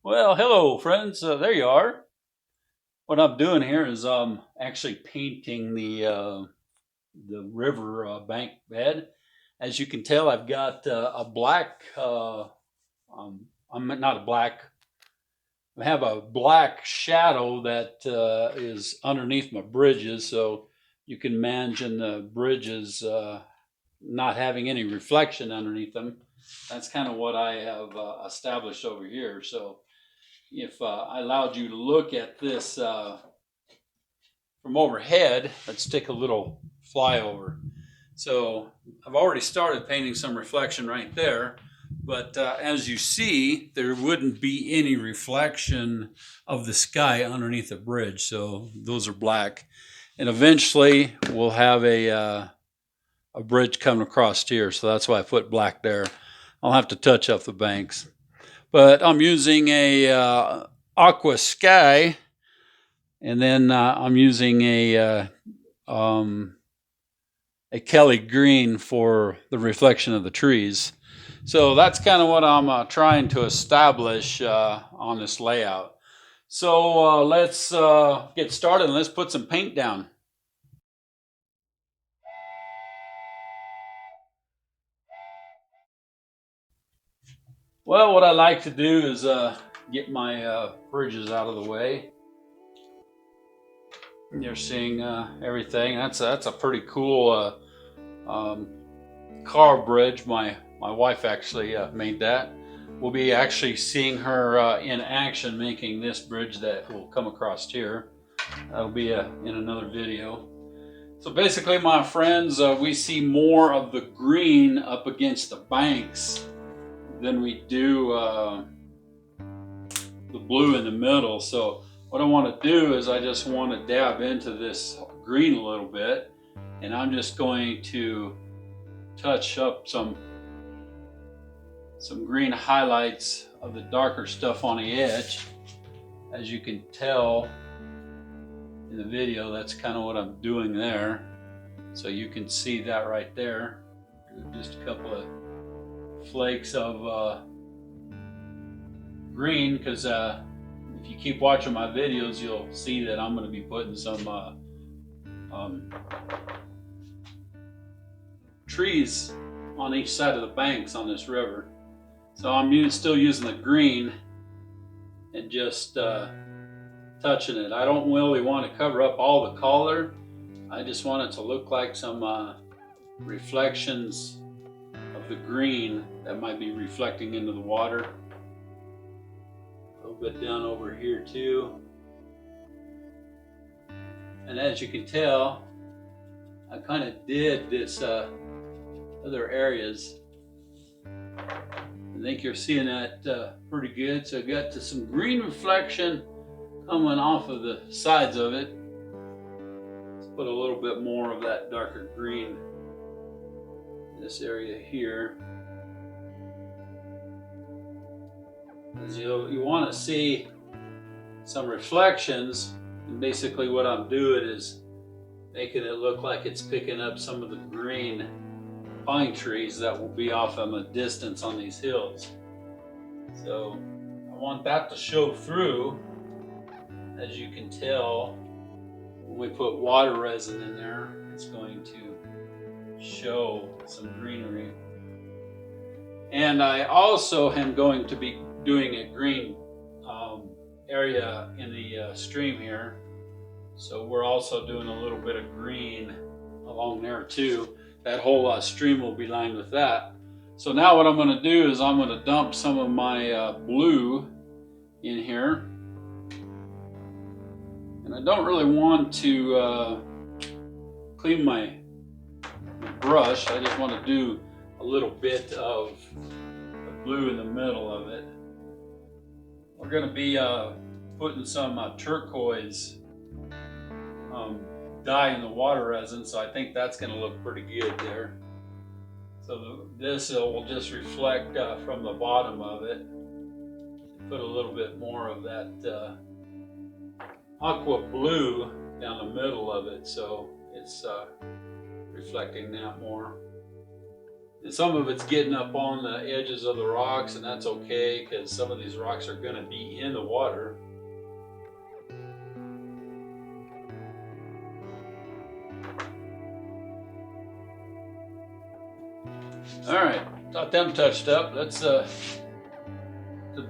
Well, hello, friends. There you are. What I'm doing here is actually painting the river bank bed. As you can tell, I've got a black. I'm not a black. I have a black shadow that is underneath my bridges, so you can imagine the bridges not having any reflection underneath them. That's kind of what I have established over here. So if I allowed you to look at this from overhead, let's take a little flyover. So I've already started painting some reflection right there, but as you see, there wouldn't be any reflection of the sky underneath the bridge. So those are black, and eventually we'll have a bridge coming across here. So that's why I put black there. I'll have to touch up the banks, but I'm using a aqua sky, and then I'm using a Kelly green for the reflection of the trees. So that's kind of what I'm trying to establish on this layout. So let's get started and let's put some paint down. Well, what I like to do is get my bridges out of the way. You're seeing everything. That's a pretty cool car bridge. My wife actually made that. We'll be actually seeing her in action making this bridge that will come across here. That'll be in another video. So basically, my friends, we see more of the green up against the banks than we do the blue in the middle. So what I want to do is I just want to dab into this green a little bit, and I'm just going to touch up some green highlights of the darker stuff on the edge. As you can tell in the video, that's kind of what I'm doing there. So you can see that right there. Just a couple of flakes of green, because if you keep watching my videos, you'll see that I'm going to be putting some trees on each side of the banks on this river. So I'm still using the green and just touching it. I don't really want to cover up all the color. I just want it to look like some reflections of the green that might be reflecting into the water. A little bit down over here too. And as you can tell, I kind of did this other areas. I think you're seeing that pretty good. So I got some green reflection coming off of the sides of it. Let's put a little bit more of that darker green in this area here. As you want to see some reflections, and basically what I'm doing is making it look like it's picking up some of the green pine trees that will be off in a distance on these hills. So I want that to show through. As you can tell, when we put water resin in there, it's going to show some greenery. And I also am going to be doing a green area in the stream here. So we're also doing a little bit of green along there too. That whole stream will be lined with that. So now what I'm going to do is I'm going to dump some of my blue in here. And I don't really want to clean my brush. I just want to do a little bit of the blue in the middle of it. We're going to be putting some turquoise dye in the water resin, so I think that's going to look pretty good there. So this will just reflect from the bottom of it. Put a little bit more of that aqua blue down the middle of it, so it's reflecting that more. And some of it's getting up on the edges of the rocks, and that's okay because some of these rocks are going to be in the water. All right, got them touched up. Let's the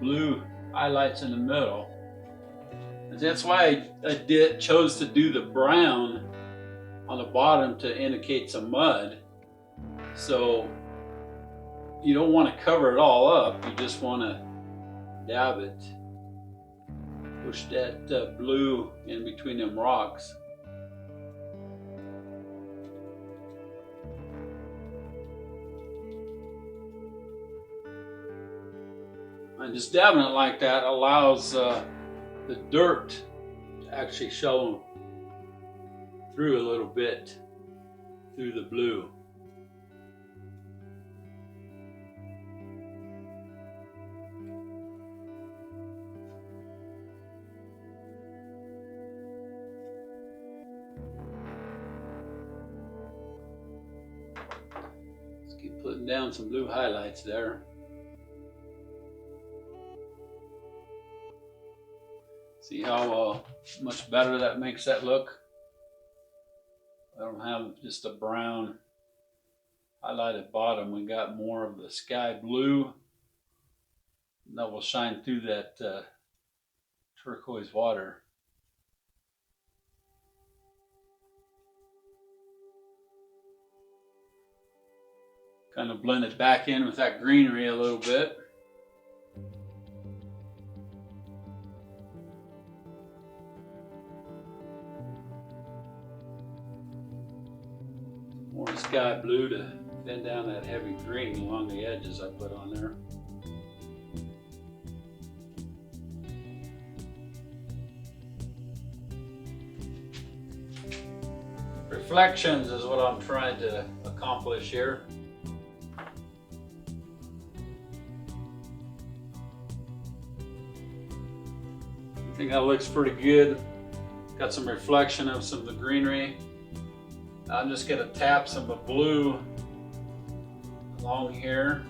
blue highlights in the middle. And that's why I chose to do the brown on the bottom to indicate some mud. So you don't want to cover it all up. You just want to dab it. Push that blue in between them rocks. And just dabbing it like that allows the dirt to actually show through a little bit through the blue. Let's keep putting down some blue highlights there. See how much better that makes that look? I don't have just a brown highlighted bottom. We got more of the sky blue that will shine through that turquoise water. Kind of blend it back in with that greenery a little bit. More sky blue to thin down that heavy green along the edges I put on there. Reflections is what I'm trying to accomplish here. I think that looks pretty good. Got some reflection of some of the greenery. I'm just going to tap some of blue along here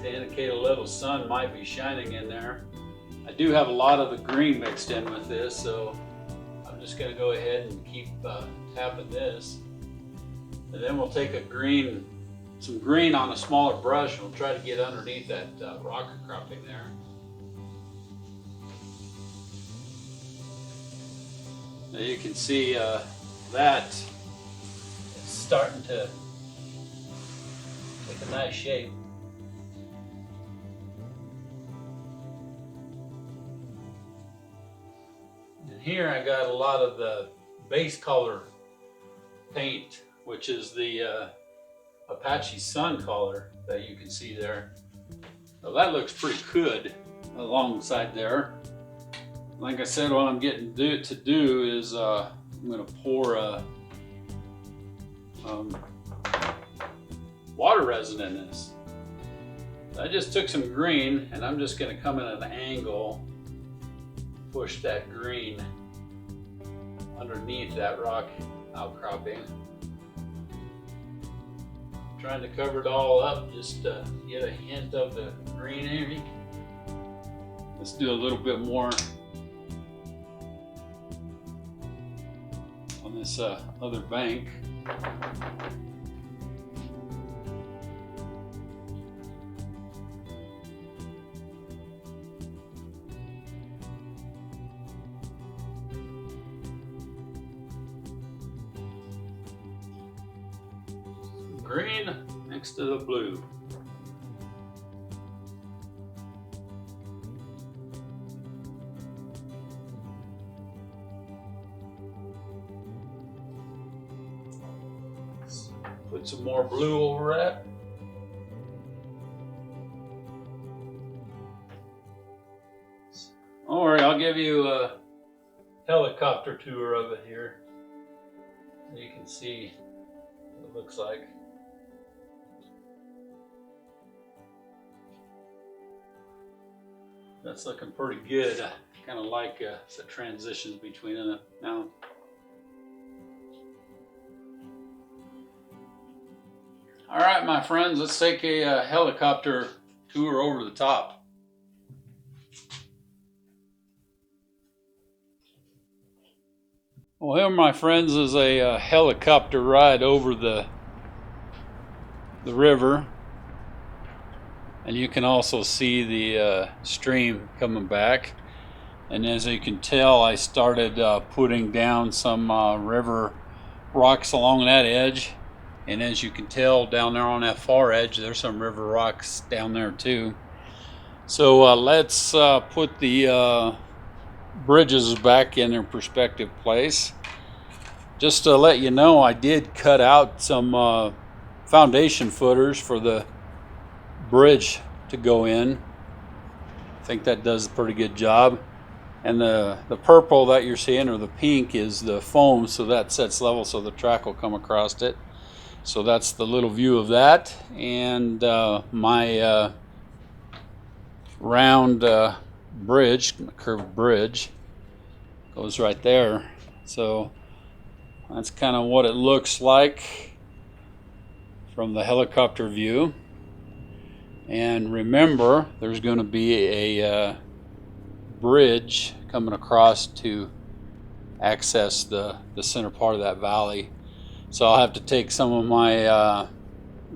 to indicate a little sun might be shining in there. I do have a lot of the green mixed in with this, so I'm just going to go ahead and keep tapping this. And then we'll take some green on a smaller brush, and we'll try to get underneath that rock outcropping there. Now you can see that it's starting to take a nice shape. And here I got a lot of the base color paint, which is the Apache Sun color that you can see there. So that looks pretty good alongside there. Like I said, what I'm getting to do is I'm going to pour water resin in this. I just took some green and I'm just going to come in at an angle, push that green underneath that rock outcropping. Trying to cover it all up just to get a hint of the greenery. Let's do a little bit more on this other bank. Green next to the blue. Put some more blue over that. Don't worry, I'll give you a helicopter tour of it here so you can see what it looks like. That's looking pretty good. I kind of like the transitions between it now. All right, my friends, let's take a helicopter tour over the top. Well, here, my friends, is a helicopter ride over the river, and you can also see the stream coming back. And as you can tell, I started putting down some river rocks along that edge. And as you can tell down there on that far edge, there's some river rocks down there too. So let's put the bridges back in their perspective place. Just to let you know, I did cut out some foundation footers for the bridge to go in. I think that does a pretty good job. And the purple that you're seeing, or the pink, is the foam, so that sets level so the track will come across it. So that's the little view of that. And my round bridge, curved bridge, goes right there. So that's kind of what it looks like from the helicopter view. And remember, there's going to be a bridge coming across to access the center part of that valley. So I'll have to take some of my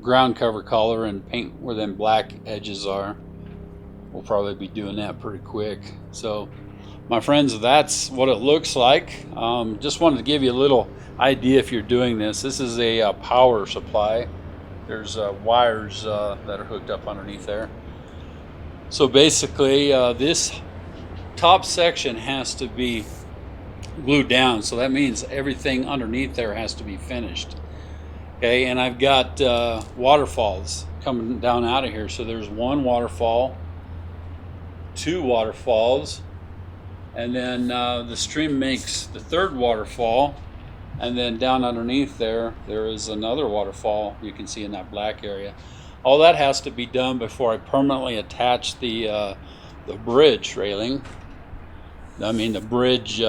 ground cover color and paint where them black edges are. We'll probably be doing that pretty quick. So my friends, that's what it looks like. Just wanted to give you a little idea if you're doing this. This is a power supply. There's wires that are hooked up underneath there. So basically this top section has to be glued down, so that means everything underneath there has to be finished. Okay, and I've got waterfalls coming down out of here. So there's one waterfall, two waterfalls, and then the stream makes the third waterfall, and then down underneath there is another waterfall you can see in that black area. All that has to be done before I permanently attach the bridge railing. I mean the bridge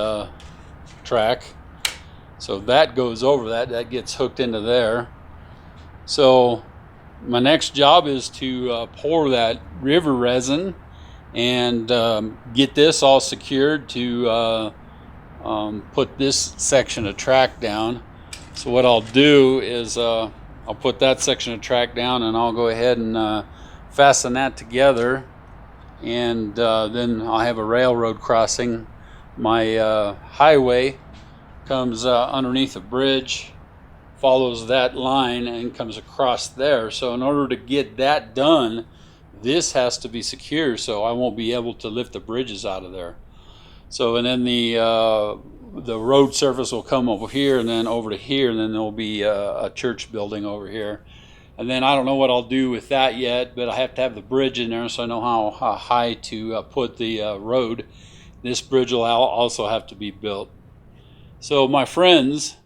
track. So that goes over that gets hooked into there. So my next job is to pour that river resin and get this all secured to put this section of track down. So what I'll do is I'll put that section of track down, and I'll go ahead and fasten that together, and then I'll have a railroad crossing. My highway comes underneath a bridge, follows that line, and comes across there. So in order to get that done, this has to be secure, so I won't be able to lift the bridges out of there. So, and then the road surface will come over here and then over to here, and then there'll be a church building over here. And then I don't know what I'll do with that yet, but I have to have the bridge in there so I know how high to put the road. This bridge will also have to be built. So my friends,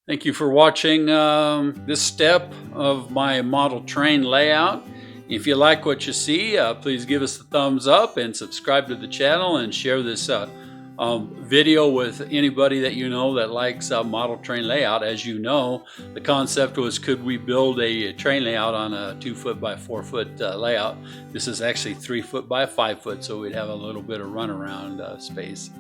thank you for watching this step of my model train layout. If you like what you see, please give us a thumbs up and subscribe to the channel, and share this video with anybody that you know that likes model train layout. As you know, the concept was, could we build a train layout on a 2 foot by 4 foot layout? This is actually 3 foot by 5 foot, so we'd have a little bit of runaround space.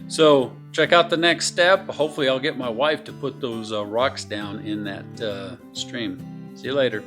So check out the next step. Hopefully I'll get my wife to put those rocks down in that stream. See you later.